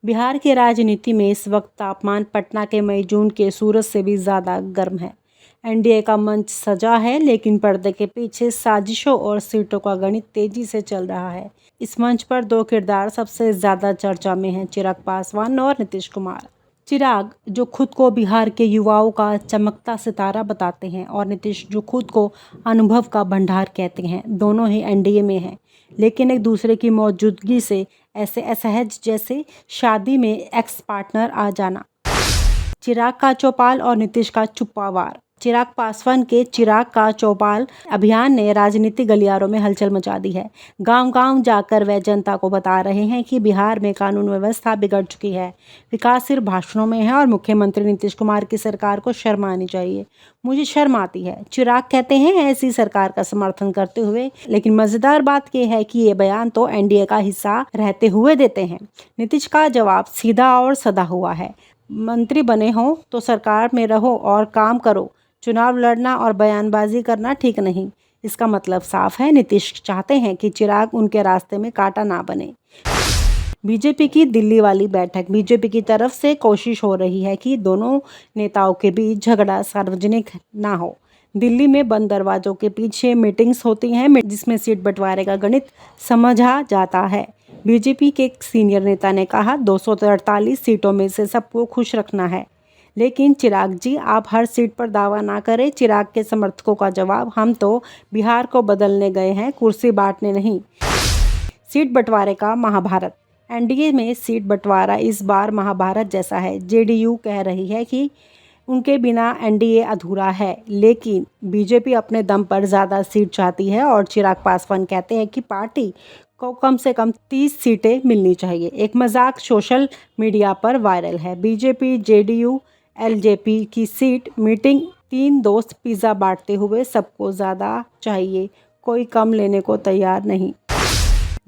बिहार की राजनीति में इस वक्त तापमान पटना के मई जून के सूरज से भी ज़्यादा गर्म है। एनडीए का मंच सजा है, लेकिन पर्दे के पीछे साजिशों और सीटों का गणित तेजी से चल रहा है। इस मंच पर दो किरदार सबसे ज़्यादा चर्चा में हैं, चिराग पासवान और नीतीश कुमार। चिराग, जो खुद को बिहार के युवाओं का चमकता सितारा बताते हैं, और नीतीश, जो खुद को अनुभव का भंडार कहते हैं, दोनों ही एनडीए में हैं, लेकिन एक दूसरे की मौजूदगी से ऐसे असहज जैसे शादी में एक्स पार्टनर आ जाना। चिराग का चौपाल और नीतीश का चुप्पा वार। चिराग पासवान के चिराग का चौपाल अभियान ने राजनीतिक गलियारों में हलचल मचा दी है। गांव-गांव जाकर वे जनता को बता रहे हैं कि बिहार में कानून व्यवस्था बिगड़ चुकी है, विकास सिर्फ भाषणों में है और मुख्यमंत्री नीतीश कुमार की सरकार को शर्म आनी चाहिए। मुझे शर्म आती है, चिराग कहते हैं ऐसी सरकार का समर्थन करते हुए, लेकिन मजेदार बात यह है कि ये बयान तो एनडीए का हिस्सा रहते हुए देते हैं। नीतीश का जवाब सीधा और सदा हुआ है, मंत्री बने हो तो सरकार में रहो और काम करो, चुनाव लड़ना और बयानबाजी करना ठीक नहीं। इसका मतलब साफ है, नीतीश चाहते हैं कि चिराग उनके रास्ते में कांटा ना बने। बीजेपी की दिल्ली वाली बैठक। बीजेपी की तरफ से कोशिश हो रही है कि दोनों नेताओं के बीच झगड़ा सार्वजनिक ना हो। दिल्ली में बंद दरवाजों के पीछे मीटिंग्स होती हैं, जिसमें सीट बंटवारे का गणित समझा जाता है। बीजेपी के एक सीनियर नेता ने कहा, 248 सीटों में से सबको खुश रखना है। लेकिन चिराग जी, आप हर सीट पर दावा ना करें। चिराग के समर्थकों का जवाब, हम तो बिहार को बदलने गए हैं, कुर्सी बांटने नहीं। सीट बंटवारे का महाभारत। एनडीए में सीट बंटवारा इस बार महाभारत जैसा है। जेडीयू कह रही है कि उनके बिना एनडीए अधूरा है, लेकिन बीजेपी अपने दम पर ज़्यादा सीट चाहती है और चिराग पासवान कहते हैं कि पार्टी को कम से कम 30 सीटें मिलनी चाहिए। एक मजाक सोशल मीडिया पर वायरल है। बीजेपी, जेडीयू, एलजेपी की सीट मीटिंग। 3 दोस्त पिज़्ज़ा बांटते हुए, सबको ज़्यादा चाहिए, कोई कम लेने को तैयार नहीं।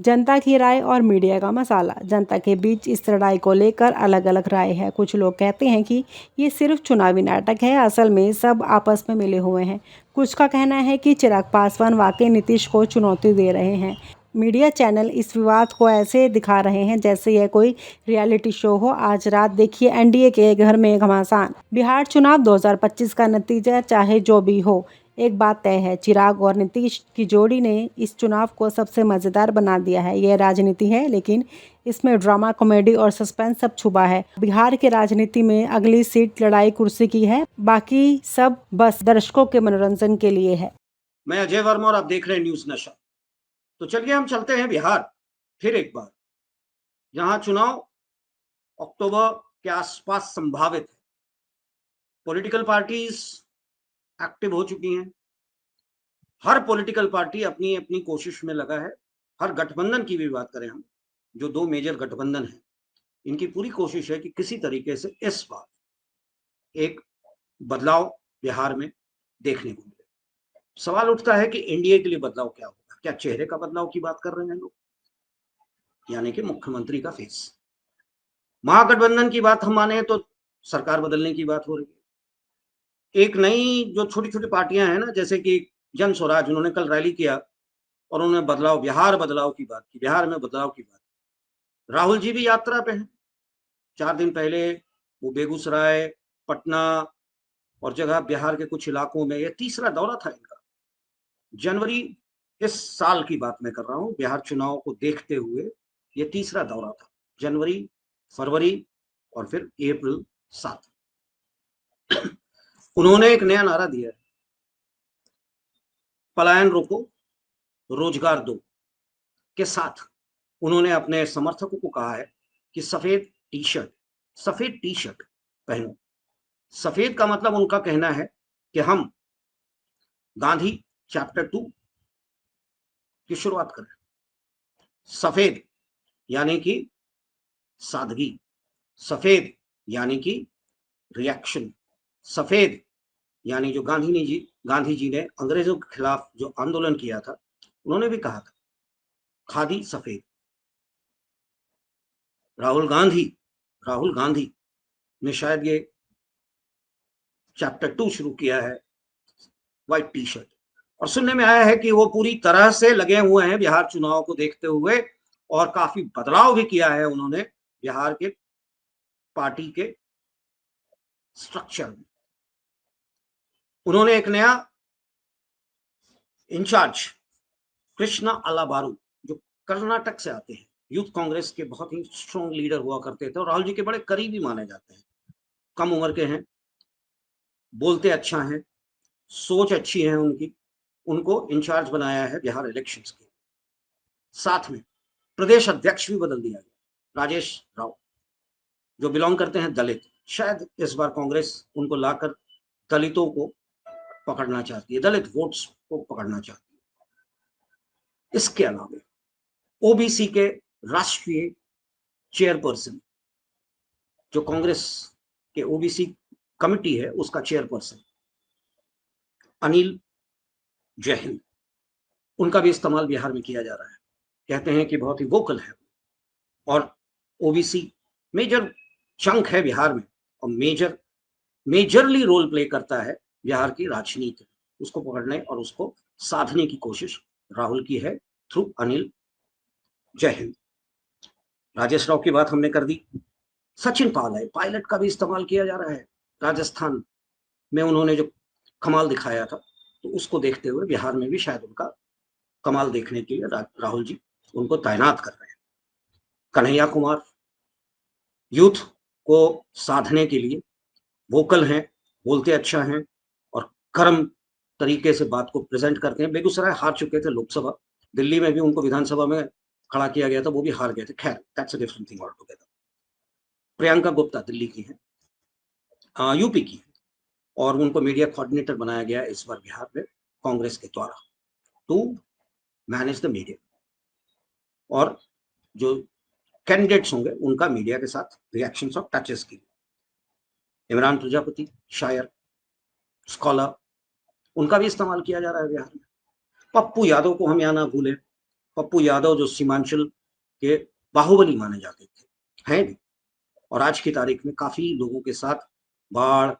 जनता की राय और मीडिया का मसाला। जनता के बीच इस लड़ाई को लेकर अलग अलग राय है। कुछ लोग कहते हैं कि ये सिर्फ चुनावी नाटक है, असल में सब आपस में मिले हुए हैं। कुछ का कहना है कि चिराग पासवान वाकई नीतीश को चुनौती दे रहे हैं। मीडिया चैनल इस विवाद को ऐसे दिखा रहे हैं जैसे यह कोई रियलिटी शो हो। आज रात देखिए एनडीए के घर में घमासान। बिहार चुनाव 2025 का नतीजा चाहे जो भी हो, एक बात तय है, चिराग और नीतीश की जोड़ी ने इस चुनाव को सबसे मज़ेदार बना दिया है। यह राजनीति है, लेकिन इसमें ड्रामा, कॉमेडी और सस्पेंस सब छुपा है। बिहार की राजनीति में अगली सीट लड़ाई कुर्सी की है, बाकी सब बस दर्शकों के मनोरंजन के लिए है। मैं अजय वर्मा और आप देख रहे हैं न्यूज नशा। तो चलिए हम चलते हैं बिहार फिर एक बार, जहां चुनाव अक्टूबर के आसपास संभावित है। पॉलिटिकल पार्टीज एक्टिव हो चुकी हैं। हर पॉलिटिकल पार्टी अपनी अपनी कोशिश में लगा है। हर गठबंधन की भी बात करें हम, जो 2 मेजर गठबंधन हैं, इनकी पूरी कोशिश है कि किसी तरीके से इस बार एक बदलाव बिहार में देखने को मिले। सवाल उठता है कि एनडीए के लिए बदलाव क्या होगा? क्या चेहरे का बदलाव की बात कर रहे हैं लोग, यानी कि मुख्यमंत्री का फेस? महागठबंधन की बात हम माने तो सरकार बदलने की बात हो रही है। एक नई जो छोटी छोटी पार्टियां हैं ना, जैसे कि जन स्वराज, उन्होंने कल रैली किया और उन्होंने बदलाव, बिहार बदलाव की बात की, बिहार में बदलाव की बात की। राहुल जी भी यात्रा पे हैं। 4 दिन पहले वो बेगूसराय, पटना और जगह बिहार के कुछ इलाकों में, यह तीसरा दौरा था इनका। जनवरी, इस साल की बात मैं कर रहा हूं, बिहार चुनाव को देखते हुए ये तीसरा दौरा था। जनवरी, फरवरी और फिर अप्रैल 7। उन्होंने एक नया नारा दिया है, पलायन रोको, रोजगार दो के साथ उन्होंने अपने समर्थकों को कहा है कि सफेद टी शर्ट पहनो। सफेद का मतलब उनका कहना है कि हम गांधी चैप्टर 2 की शुरुआत करें। सफेद यानी कि सादगी, सफेद यानी कि रिएक्शन, सफेद यानी जो गांधी जी ने अंग्रेजों के खिलाफ जो आंदोलन किया था, उन्होंने भी कहा था खादी सफेद। राहुल गांधी ने शायद ये चैप्टर 2 शुरू किया है, व्हाइट टी शर्ट। और सुनने में आया है कि वो पूरी तरह से लगे हुए हैं बिहार चुनाव को देखते हुए, और काफी बदलाव भी किया है उन्होंने बिहार के पार्टी के स्ट्रक्चर में। उन्होंने एक नया इंचार्ज कृष्णा अलाबारू, जो कर्नाटक से आते हैं, यूथ कांग्रेस के बहुत ही स्ट्रॉन्ग लीडर हुआ करते थे और राहुल जी के बड़े करीबी माने जाते हैं। कम उम्र के हैं, बोलते अच्छा हैं, सोच अच्छी है उनकी। उनको इंचार्ज बनाया है बिहार इलेक्शंस के। साथ में प्रदेश अध्यक्ष भी बदल दिया गया, राजेश राव, जो बिलोंग करते हैं दलित। शायद इस बार कांग्रेस उनको लाकर दलितों को पकड़ना चाहती है, दलित वोट्स को पकड़ना चाहती है। इसके अलावा ओबीसी के राष्ट्रीय चेयरपर्सन, जो कांग्रेस के ओबीसी कमिटी है उसका चेयरपर्सन अनिल जैन, उनका भी इस्तेमाल बिहार में किया जा रहा है। कहते हैं कि बहुत ही वोकल है और ओबीसी मेजर चंक है बिहार में और मेजरली रोल प्ले करता है बिहार की राजनीति। उसको पकड़ने और उसको साधने की कोशिश राहुल की है थ्रू अनिल जैन। राजेश राव की बात हमने कर दी। सचिन पायलट का भी इस्तेमाल किया जा रहा है। राजस्थान में उन्होंने जो कमाल दिखाया था, तो उसको देखते हुए बिहार में भी शायद उनका कमाल देखने के लिए राहुल जी उनको तैनात कर रहे हैं। कन्हैया कुमार यूथ को साधने के लिए वोकल हैं, बोलते अच्छा हैं और कर्म तरीके से बात को प्रेजेंट करते हैं। बेगूसराय हार चुके थे लोकसभा, दिल्ली में भी उनको विधानसभा में खड़ा किया गया था, वो भी हार गए थे। खैर, that's a different thing all together. Priyanka Gupta Delhi की है, यूपी की है और उनको मीडिया कोऑर्डिनेटर बनाया गया इस बार बिहार में कांग्रेस के द्वारा टू मैनेज द मीडिया। और जो कैंडिडेट्स होंगे उनका मीडिया के साथ रिएक्शंस और टचेस के लिए इमरान प्रजापति, शायर, स्कॉलर, उनका भी इस्तेमाल किया जा रहा है बिहार में। पप्पू यादव को हम यहाँ ना भूलें। पप्पू यादव जो सीमांचल के बाहुबली माने जाते थे, हैं भी, और आज की तारीख में काफी लोगों के साथ बाढ़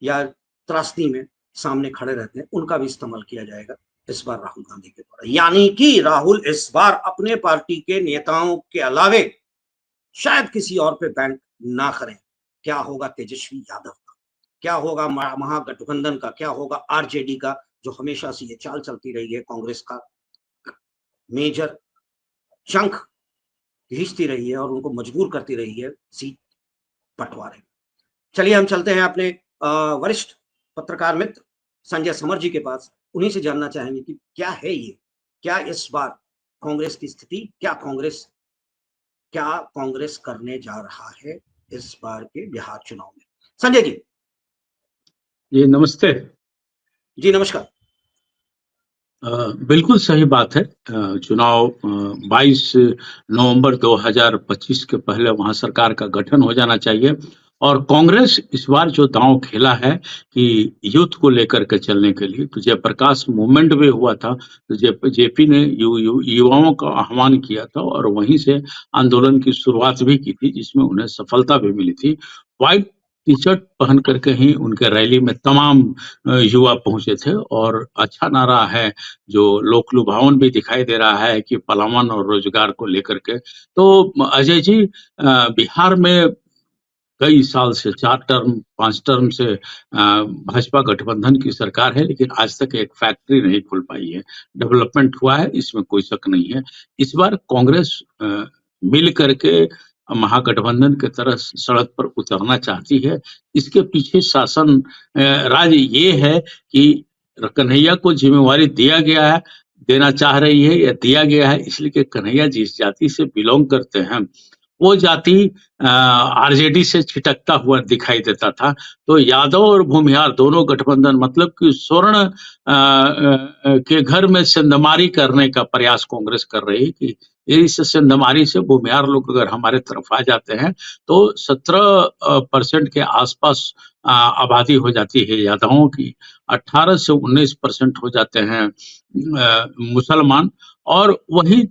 या त्रासदी में सामने खड़े रहते हैं, उनका भी इस्तेमाल किया जाएगा इस बार राहुल गांधी के द्वारा। यानी कि राहुल इस बार अपने पार्टी के नेताओं के अलावे शायद किसी और पे बैंक ना करें। क्या होगा तेजस्वी यादव का, क्या होगा महागठबंधन का, क्या होगा आरजेडी का, जो हमेशा से ये चाल चलती रही है, कांग्रेस का मेजर चंक खींचती रही है और उनको मजबूर करती रही है सीट बंटवारे। चलिए हम चलते हैं अपने वरिष्ठ पत्रकार मित्र संजय समर जी के पास। उन्हीं से जानना चाहेंगे कि क्या है ये, क्या इस बार कांग्रेस की स्थिति, क्या कांग्रेस करने जा रहा है इस बार के बिहार चुनाव में। संजय जी। जी नमस्ते। जी नमस्कार। बिल्कुल सही बात है। चुनाव 22 नवंबर 2025 के पहले वहां सरकार का गठन हो जाना चाहिए और कांग्रेस इस बार जो दांव खेला है कि यूथ को लेकर के चलने के लिए, तो जयप्रकाश मूवमेंट भी हुआ था, तो जेपी ने युवाओं का आह्वान किया था और वहीं से आंदोलन की शुरुआत भी की थी, जिसमें उन्हें सफलता भी मिली थी। व्हाइट टी शर्ट पहन करके ही उनके रैली में तमाम युवा पहुंचे थे और अच्छा नारा है जो लोक लुभावन भी दिखाई दे रहा है कि पलायन और रोजगार को लेकर के। तो अजय जी, बिहार में कई साल से 4 टर्म 5 टर्म से भाजपा गठबंधन की सरकार है, लेकिन आज तक एक फैक्ट्री नहीं खुल पाई है। डेवलपमेंट हुआ है, इसमें कोई शक नहीं है। इस बार कांग्रेस मिल करके महागठबंधन की तरह सड़क पर उतरना चाहती है। इसके पीछे शासन राज ये है कि कन्हैया को जिम्मेवारी देना चाह रही है या दिया गया है, इसलिए कि कन्हैया जिस जाति से बिलोंग करते हैं वो जाति आरजेडी से छिटकता हुआ दिखाई देता था। तो यादव और भूमिहार दोनों गठबंधन, मतलब कि स्वर्ण के घर में सिंधमारी करने का प्रयास कांग्रेस कर रही है कि इस सिंधमारी से भूमिहार लोग अगर हमारे तरफ आ जाते हैं तो 17% के आसपास आबादी हो जाती है यादवों की, 18 से 19% हो जाते हैं मुसलमान, और वही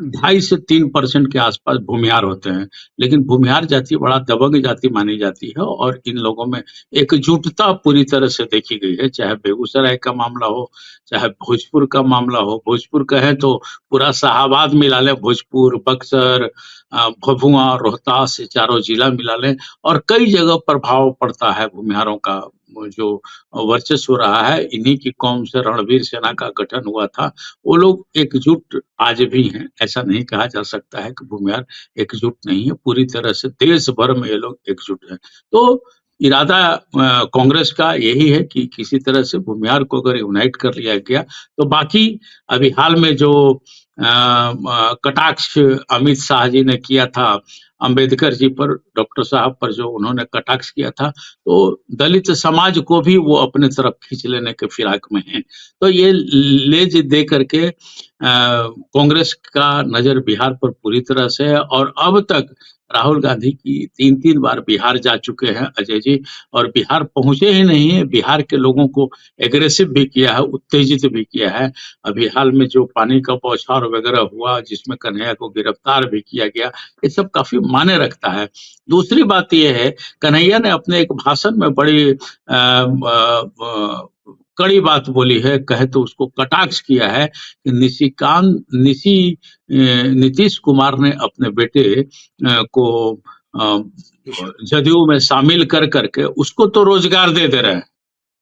2.5 से 3% के आसपास भूमिहार होते हैं, लेकिन भूमिहार जाति बड़ा दबंग जाति मानी जाती है और इन लोगों में एकजुटता पूरी तरह से देखी गई है। चाहे बेगूसराय का मामला हो, चाहे भोजपुर का मामला हो। भोजपुर कहें तो पूरा शाहाबाद मिला लें, भोजपुर, बक्सर, भभुआ, रोहतास, ये चारों जिला मिला लें और कई जगह प्रभाव पड़ता है भूमिहारों का। वो जो वर्चस्व रहा है, इन्हीं की कौम से रणवीर सेना का गठन हुआ था। वो लोग एकजुट आज भी हैं, ऐसा नहीं कहा जा सकता है कि भूमिहार एकजुट नहीं है। पूरी तरह से देश भर में ये लोग एकजुट हैं। तो इरादा कांग्रेस का यही है कि किसी तरह से भूमिहार को अगर यूनाइट कर लिया गया तो बाकी अभी हाल में जो कटाक्ष अमित शाह जी ने किया था अंबेडकर जी पर, डॉक्टर साहब पर जो उन्होंने कटाक्ष किया था, तो दलित समाज को भी वो अपने तरफ खींच लेने के फिराक में हैं। तो ये लेज दे करके कांग्रेस का नजर बिहार पर पूरी तरह से है और अब तक राहुल गांधी की 3-3 बार बिहार जा चुके हैं अजय जी, और बिहार पहुंचे ही नहीं है, बिहार के लोगों को एग्रेसिव भी किया है, उत्तेजित भी किया है। अभी हाल में जो पानी का बौछार वगैरह हुआ, जिसमें कन्हैया को गिरफ्तार भी किया गया, ये सब काफी मायने रखता है। दूसरी बात यह है, कन्हैया ने अपने एक भाषण में बड़ी कड़ी बात बोली है, कहे तो उसको कटाक्ष किया है कि नीतीश कुमार ने अपने बेटे को जदयू में शामिल कर करके उसको तो रोजगार दे रहे हैं।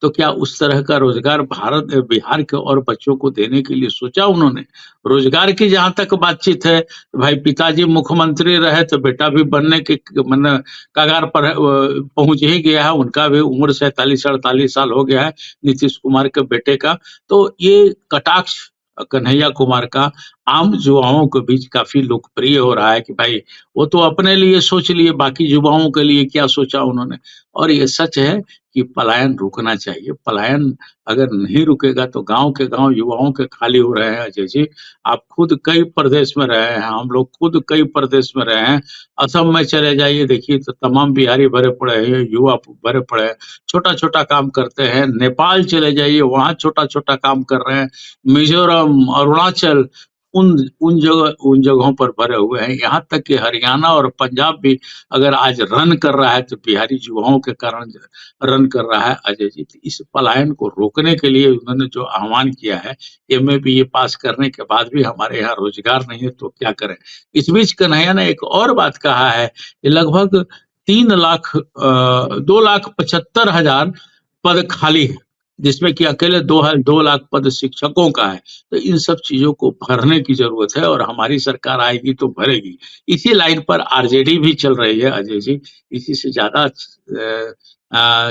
तो क्या उस तरह का रोजगार बिहार के और बच्चों को देने के लिए सोचा उन्होंने? रोजगार की जहां तक बातचीत है, भाई पिताजी मुख्यमंत्री रहे तो बेटा भी बनने के कगार पर पहुंच ही गया है। उनका भी उम्र 47-48 साल हो गया है, नीतीश कुमार के बेटे का। तो ये कटाक्ष कन्हैया कुमार का आम युवाओं के बीच काफी लोकप्रिय हो रहा है कि भाई वो तो अपने लिए सोच लिए, बाकी युवाओं के लिए क्या सोचा उन्होंने। और ये सच है कि पलायन रुकना चाहिए। पलायन अगर नहीं रुकेगा तो गांव के गांव युवाओं के खाली हो रहे हैं अजय जी। आप खुद कई प्रदेश में रहे हैं, हम लोग खुद कई प्रदेश में रहे हैं। असम में चले जाइए, देखिए तो तमाम बिहारी भरे पड़े हैं, युवा भरे पड़े हैं, छोटा छोटा काम करते हैं। नेपाल चले जाइए, वहाँ छोटा छोटा काम कर रहे हैं। मिजोरम, अरुणाचल, उन जगहों पर भरे हुए हैं। यहाँ तक कि हरियाणा और पंजाब भी अगर आज रन कर रहा है तो बिहारी युवाओं के कारण रन कर रहा है अजय जी। इस पलायन को रोकने के लिए उन्होंने जो आह्वान किया है, MA-BA पास करने के बाद भी हमारे यहाँ रोजगार नहीं है तो क्या करें। इस बीच कन्हैया ने एक और बात कहा है कि लगभग 2,75,000 पद खाली है, जिसमें कि अकेले 2 लाख पद शिक्षकों का है। तो इन सब चीजों को भरने की जरूरत है और हमारी सरकार आएगी तो भरेगी। इसी लाइन पर आरजेडी भी चल रही है अजय जी। इसी से ज्यादा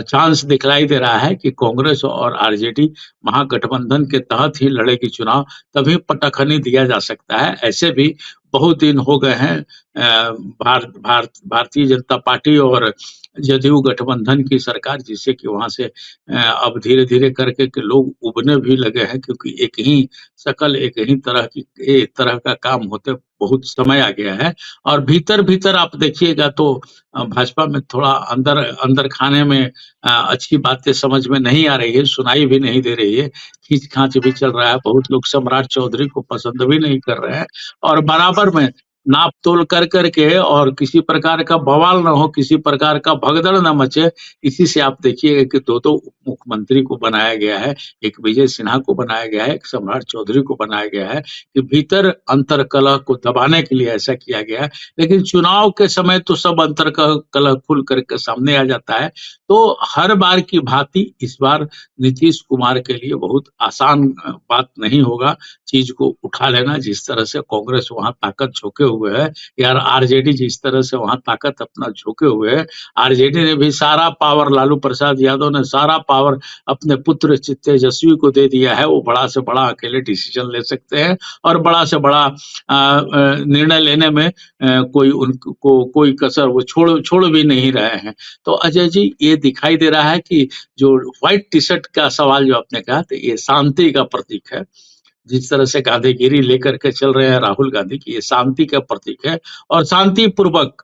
चांस दिखलाई दे रहा है कि कांग्रेस और आरजेडी महागठबंधन के तहत ही लड़ेगी चुनाव, तभी पटखनी दिया जा सकता है। ऐसे भी बहुत दिन हो गए हैं भारतीय जनता पार्टी और जदयू गठबंधन की सरकार, जिससे कि वहां से अब धीरे धीरे करके के लोग उबने भी लगे हैं, क्योंकि एक ही शकल, एक ही तरह का काम होते बहुत समय आ गया है। और भीतर भीतर आप देखिएगा तो भाजपा में थोड़ा अंदर खाने में अच्छी बातें समझ में नहीं आ रही है, सुनाई भी नहीं दे रही है, खींच खांच भी चल रहा है। बहुत लोग सम्राट चौधरी को पसंद भी नहीं कर रहे हैं और बराबर में नाप तोल कर करके, और किसी प्रकार का बवाल न हो, किसी प्रकार का भगदड़ न मचे, इसी से आप देखिएगा कि 2 उप मुख्यमंत्री को बनाया गया है, एक विजय सिन्हा को बनाया गया है, एक सम्राट चौधरी को बनाया गया है, कि भीतर अंतर कलह को दबाने के लिए ऐसा किया गया है। लेकिन चुनाव के समय तो सब अंतर कलह खुल करके सामने आ जाता है। तो हर बार की भांति इस बार नीतीश कुमार के लिए बहुत आसान बात नहीं होगा चीज को उठा लेना। जिस तरह से कांग्रेस वहां ताकत झोंके हुए है, यार आरजेडी जिस तरह से वहां ताकत अपना झोंके हुए है, आरजेडी ने भी सारा पावर, लालू प्रसाद यादव ने सारा पावर अपने पुत्र तेजस्वी को दे दिया है। वो बड़ा से बड़ा अकेले डिसीजन ले सकते हैं और बड़ा से बड़ा निर्णय लेने में कोई कसर वो छोड़ भी नहीं रहे हैं। तो अजय जी, ये दिखाई दे रहा है कि जो व्हाइट टी शर्ट का सवाल जो आपने कहा, तो ये शांति का प्रतीक है। जिस तरह से गांधीगिरी लेकर के चल रहे हैं राहुल गांधी की, ये शांति का प्रतीक है और शांति पूर्वक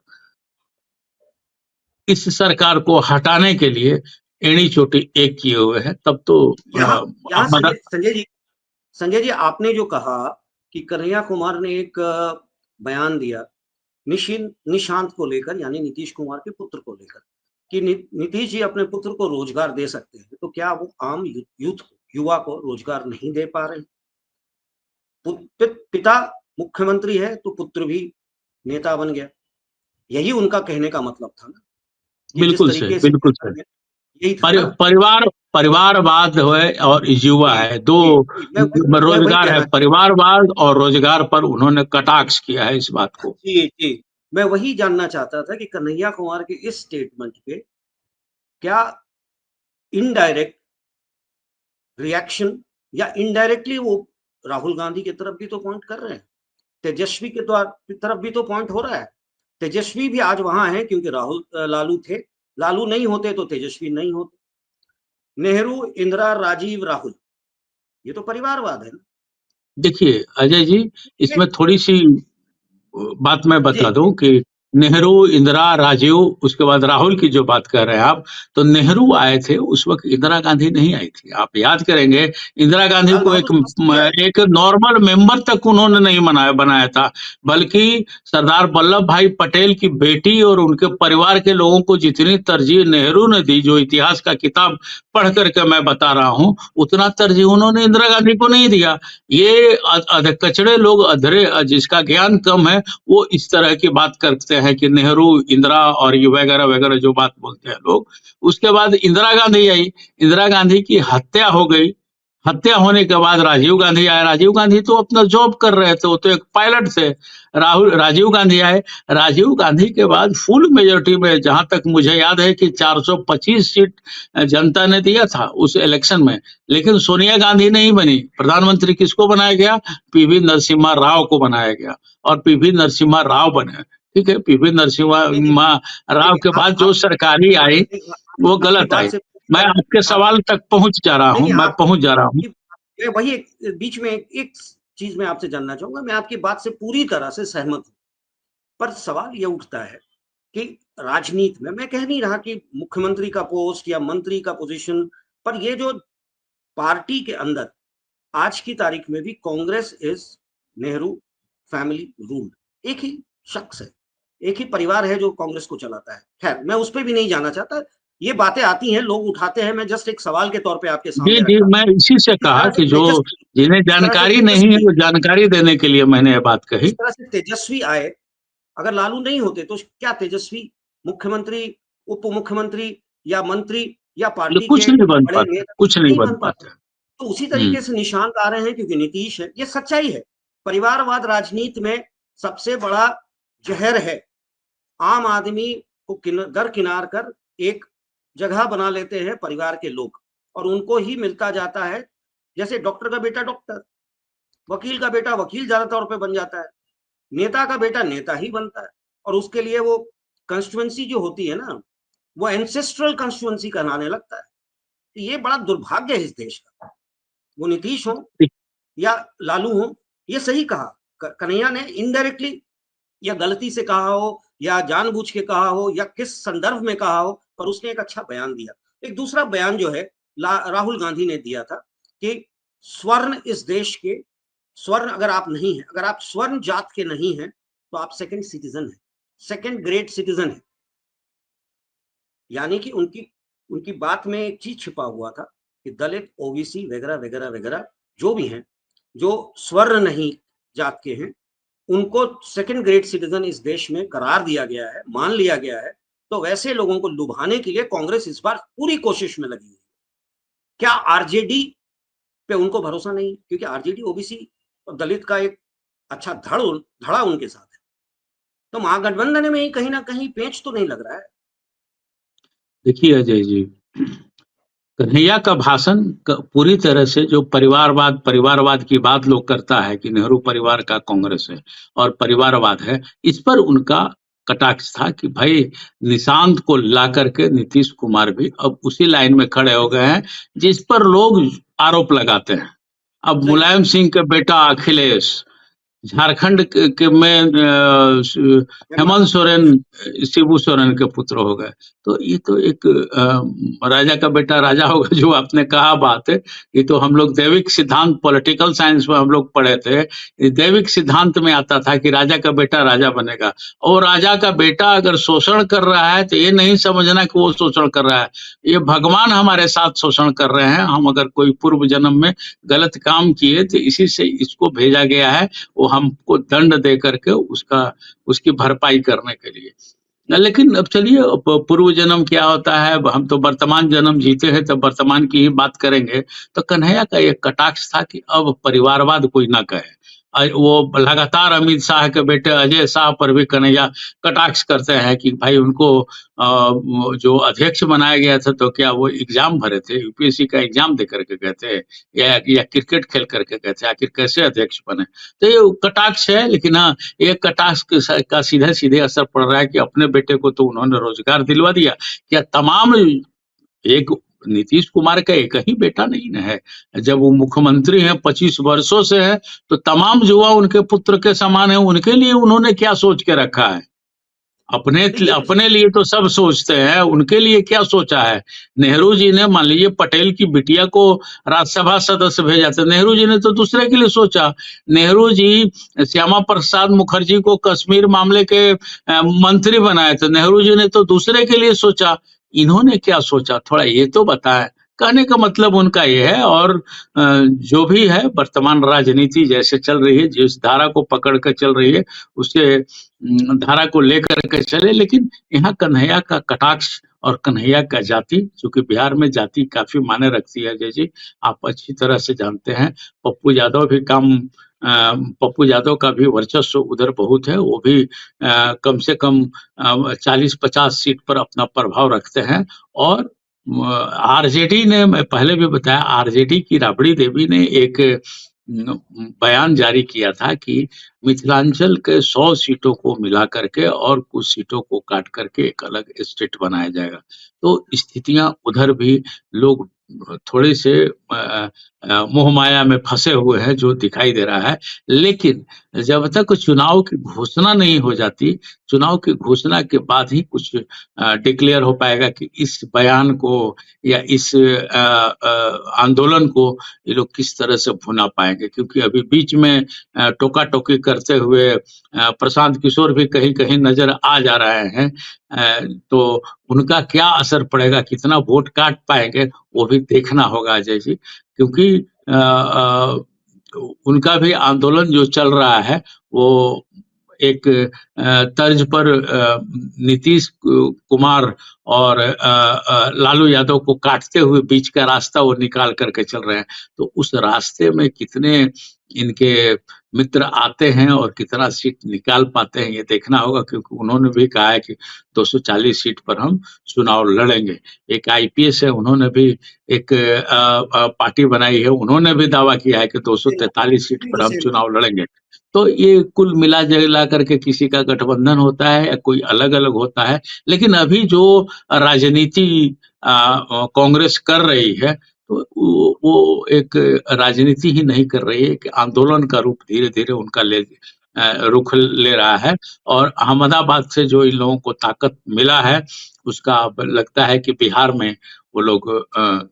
इस सरकार को हटाने के लिए एड़ी चोटी एक किए हुए हैं। तब तो संजय जी, आपने जो कहा कि कन्हैया कुमार ने एक बयान दिया निशांत को लेकर, यानी नीतीश कुमार के पुत्र को लेकर, कि नीतीश जी अपने पुत्र को रोजगार दे सकते हैं, तो क्या वो आम युवा को रोजगार नहीं दे पा रहे? पिता मुख्यमंत्री है तो पुत्र भी नेता बन गया, यही उनका कहने का मतलब था ना। बिल्कुल सही, बिल्कुल सही। यही था परिवारवाद है और युवा है, दो रोजगार है, परिवारवाद और रोजगार पर उन्होंने कटाक्ष किया है इस बात को। जी, मैं वही जानना चाहता था कि कन्हैया कुमार के इस स्टेटमेंट पे क्या इनडायरेक्ट रिएक्शन या इनडायरेक्टली वो राहुल गांधी की तरफ भी तो पॉइंट कर रहे हैं, तेजस्वी के तरफ भी तो पॉइंट हो रहा है। तेजस्वी भी आज वहां है क्योंकि लालू थे, लालू नहीं होते तो तेजस्वी नहीं होते। नेहरू, इंदिरा, राजीव, राहुल, ये तो परिवारवाद है ना। देखिए अजय जी, इसमें थोड़ी सी बात मैं बता दूं कि नेहरू, इंदिरा, राजीव, उसके बाद राहुल की जो बात कर रहे हैं आप, तो नेहरू आए थे उस वक्त, इंदिरा गांधी नहीं आई थी। आप याद करेंगे, इंदिरा गांधी को एक नॉर्मल मेंबर तक उन्होंने नहीं बनाया था, बल्कि सरदार वल्लभ भाई पटेल की बेटी और उनके परिवार के लोगों को जितनी तरजीह नेहरू ने दी, जो इतिहास का किताब पढ़ करके मैं बता रहा हूँ, उतना तरजीह उन्होंने इंदिरा गांधी को नहीं दिया। ये कचड़े लोग, अधरे, जिसका ज्ञान कम है, वो इस तरह की बात करते हैं कि नेहरू, इंदिरा और ये वगैरह वगैरह जो बात बोलते हैं लोग। उसके बाद इंदिरा गांधी आई, इंदिरा गांधी की हत्या हो गई, हत्या होने के बाद राजीव गांधी आए। राजीव गांधी तो अपना जॉब कर रहे थे, वो तो एक पायलट थे। राजीव गांधी आए, राजीव गांधी के बाद फुल मेजोरिटी में, जहां तक मुझे याद है कि 425 सीट जनता ने दिया था उस इलेक्शन में, लेकिन सोनिया गांधी नहीं बनी। प्रधानमंत्री किसको बनाया गया? पीवी नरसिम्हा राव को बनाया गया, और पीवी नरसिम्हा राव बने। ठीक है, पीवी नरसिम्हा राव के बाद जो सरकारी आई वो गलत आई। मैं आपके सवाल तक पहुंच जा रहा हूं, मैं वही बीच में एक चीज मैं आपसे जानना चाहूंगा। मैं आपकी बात से पूरी तरह से सहमत हूं, पर सवाल ये उठता है कि राजनीति में, मैं कह नहीं रहा कि मुख्यमंत्री का पोस्ट या मंत्री का पोजीशन, पर ये जो पार्टी के अंदर आज की तारीख में भी Congress is Nehru family ruled, एक ही शख्स है, एक ही परिवार है जो कांग्रेस को चलाता है। खैर, मैं उस पर भी नहीं जाना चाहता, ये बातें आती हैं, लोग उठाते हैं, मैं जस्ट एक सवाल के तौर पे आपके सामने जी, मैं इसी से कहा कि जो जिन्हें जानकारी नहीं है वो जानकारी देने के लिए मैंने ये बात कही। इस तरह से तेजस्वी आए, अगर लालू नहीं होते तो क्या तेजस्वी मुख्यमंत्री, उप मुख्यमंत्री या मंत्री या पार्टी कुछ नहीं बन पाते, कुछ नहीं बन पाते। तो उसी तरीके से निशांत आ रहे हैं क्योंकि नीतीश है, ये सच्चाई है। परिवारवाद राजनीति में सबसे बड़ा जहर है। आम आदमी को दरकिनार कर एक जगह बना लेते हैं परिवार के लोग, और उनको ही मिलता जाता है। जैसे डॉक्टर का बेटा डॉक्टर, वकील का बेटा वकील ज्यादा तौर पे बन जाता है, नेता का बेटा नेता ही बनता है, और उसके लिए वो कंस्टिट्यूएंसी जो होती है ना, वो एंसेस्ट्रल कंस्टिट्यूएंसी कहलाने लगता है। तो ये बड़ा दुर्भाग्य है इस देश का। वो नीतीश हो या लालू हो, ये सही कहा कन्हैया ने, इनडायरेक्टली या गलती से कहा हो या जानबूझ के कहा हो या किस संदर्भ में कहा हो, पर उसने एक अच्छा बयान दिया। एक दूसरा बयान जो है राहुल गांधी ने दिया था कि स्वर्ण इस देश के, स्वर्ण अगर आप नहीं है, अगर आप स्वर्ण जात के नहीं हैं तो आप सेकंड सिटीजन है, सेकंड ग्रेड सिटीजन है। यानी कि उनकी बात में एक चीज छिपा हुआ था कि दलित, ओबीसी वगैरह वगैरह वगैरह जो भी हैं, जो स्वर्ण नहीं जात के हैं, उनको सेकंड ग्रेड सिटीजन इस देश में करार दिया गया है, मान लिया गया है। तो वैसे लोगों को लुभाने के लिए कांग्रेस इस बार पूरी कोशिश में लगी हुई है। क्या आरजेडी पे उनको भरोसा नहीं? क्योंकि आरजेडी ओबीसी और दलित का एक अच्छा धड़ा उनके साथ है, तो महागठबंधन में ही कहीं ना कहीं पेंच तो नहीं लग रहा है? देखिए अजय जी, कन्हैया का भाषण पूरी तरह से जो परिवारवाद की बात लोग करता है कि नेहरू परिवार का कांग्रेस है और परिवारवाद है, इस पर उनका कटाक्ष था कि भाई निशांत को ला करके नीतीश कुमार भी अब उसी लाइन में खड़े हो गए हैं जिस पर लोग आरोप लगाते हैं। अब मुलायम सिंह के बेटा अखिलेश, झारखंड में हेमंत सोरेन शिबू सोरेन के पुत्र हो गए। तो ये तो एक राजा का बेटा राजा होगा, जो आपने कहा बात है। ये तो हम लोग दैविक सिद्धांत पॉलिटिकल साइंस में हम लोग पढ़े थे। दैविक सिद्धांत में आता था कि राजा का बेटा राजा बनेगा, और राजा का बेटा अगर शोषण कर रहा है तो ये नहीं समझना कि वो शोषण कर रहा है, ये भगवान हमारे साथ शोषण कर रहे हैं। हम अगर कोई पूर्व जन्म में गलत काम किए तो इसी से इसको भेजा गया है, वो हमको दंड दे करके उसकी भरपाई करने के लिए। लेकिन अब चलिए, पूर्व जन्म क्या होता है, हम तो वर्तमान जन्म जीते हैं, तो वर्तमान की ही बात करेंगे। तो कन्हैया का एक कटाक्ष था कि अब परिवारवाद कोई ना कहे। वो लगातार अमित शाह के बेटे अजय शाह पर भी कन्हैया कटाक्ष करते हैं कि भाई उनको जो अध्यक्ष बनाया गया था, तो क्या वो एग्जाम भरे थे, यूपीएससी का एग्जाम दे करके गए थे, या क्रिकेट खेल करके गए थे, आखिर कैसे अध्यक्ष बने? तो ये कटाक्ष है। लेकिन हाँ, एक कटाक्ष का सीधे सीधे असर पड़ रहा है कि अपने बेटे को तो उन्होंने रोजगार दिलवा दिया। क्या तमाम एक नीतीश कुमार का एक ही बेटा नहीं न है, जब वो मुख्यमंत्री हैं 25 वर्षों से है, तो तमाम युवा उनके पुत्र के समान है। उनके लिए उन्होंने क्या सोच के रखा है? अपने लिए तो सब सोचते हैं, उनके लिए क्या सोचा है? नेहरू जी ने मान लीजिए पटेल की बिटिया को राज्यसभा सदस्य भेजा था, नेहरू जी ने तो दूसरे के लिए सोचा। नेहरू जी श्यामा प्रसाद मुखर्जी को कश्मीर मामले के मंत्री बनाए थे, नेहरू जी ने तो दूसरे के लिए सोचा। इन्होंने क्या सोचा, थोड़ा ये तो बताएं। कहने का मतलब उनका ये है। और जो भी है, वर्तमान राजनीति जैसे चल रही है, जिस धारा को पकड़ कर चल रही है, उससे धारा को लेकर के चले। लेकिन यहाँ कन्हैया का कटाक्ष और कन्हैया का जाति, चूंकि बिहार में जाति काफी मायने रखती है, जैसे आप अच्छी तरह से जानते हैं। पप्पू यादव का भी वर्चस्व उधर बहुत है। वो भी कम से कम 40-50 सीट पर अपना प्रभाव रखते हैं। और आरजेडी ने, मैं पहले भी बताया, आरजेडी की राबड़ी देवी ने एक बयान जारी किया था कि मिथिलांचल के 100 सीटों को मिला करके और कुछ सीटों को काट करके एक अलग स्टेट बनाया जाएगा। तो स्थितियां उधर भी लोग थोड़े से मोह माया में फंसे हुए हैं, जो दिखाई दे रहा है। लेकिन जब तक चुनाव की घोषणा नहीं हो जाती, चुनाव की घोषणा के बाद ही कुछ डिक्लेयर हो पाएगा कि इस बयान को या इस आंदोलन को ये लोग किस तरह से भुना पाएंगे। क्योंकि अभी बीच में टोका टोकी करते हुए प्रशांत किशोर भी कहीं कहीं नजर आ जा रहे हैं। तो उनका क्या असर पड़ेगा, कितना वोट काट पाएंगे, वो भी देखना होगा अजय जी। क्योंकि उनका भी आंदोलन जो चल रहा है, वो एक तर्ज पर नीतीश कुमार और लालू यादव को काटते हुए बीच का रास्ता वो निकाल करके चल रहे हैं। तो उस रास्ते में कितने इनके मित्र आते हैं और कितना सीट निकाल पाते हैं, ये देखना होगा। क्योंकि उन्होंने भी कहा है कि 240 सीट पर हम चुनाव लड़ेंगे। एक आईपीएस है, उन्होंने भी एक पार्टी बनाई है, उन्होंने भी दावा किया है कि 243 सीट पर हम चुनाव लड़ेंगे। तो ये कुल मिला जुला करके किसी का गठबंधन होता है या कोई अलग अलग होता है। लेकिन अभी जो राजनीति कांग्रेस कर रही है, तो वो एक राजनीति ही नहीं कर रही है, कि आंदोलन का रूप धीरे धीरे उनका रुख ले रहा है। और अहमदाबाद से जो इन लोगों को ताकत मिला है, उसका अब लगता है कि बिहार में वो लोग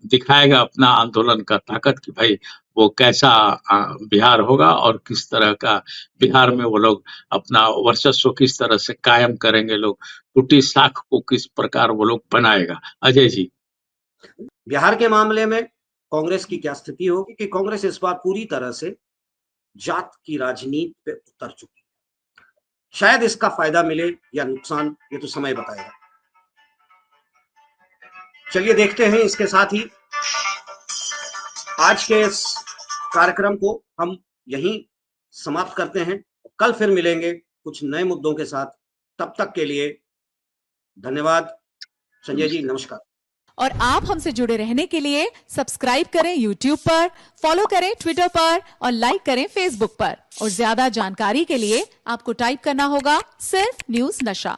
दिखाएगा अपना आंदोलन का ताकत, कि भाई वो कैसा बिहार होगा और किस तरह का बिहार में वो लोग अपना वर्चस्व किस तरह से कायम करेंगे, लोग टूटी साख को किस प्रकार वो लोग बनाएगा। अजय जी, बिहार के मामले में कांग्रेस की क्या स्थिति होगी? कि कांग्रेस इस बार पूरी तरह से जात की राजनीति पे उतर चुकी है। शायद इसका फायदा मिले या नुकसान, ये तो समय बताएगा। चलिए देखते हैं। इसके साथ ही आज के इस कार्यक्रम को हम यहीं समाप्त करते हैं। कल फिर मिलेंगे कुछ नए मुद्दों के साथ। तब तक के लिए धन्यवाद। संजय जी, नमस्कार। और आप हमसे जुड़े रहने के लिए सब्सक्राइब करें YouTube पर, फॉलो करें Twitter पर और लाइक करें Facebook पर। और ज्यादा जानकारी के लिए आपको टाइप करना होगा सिर्फ न्यूज़ नशा।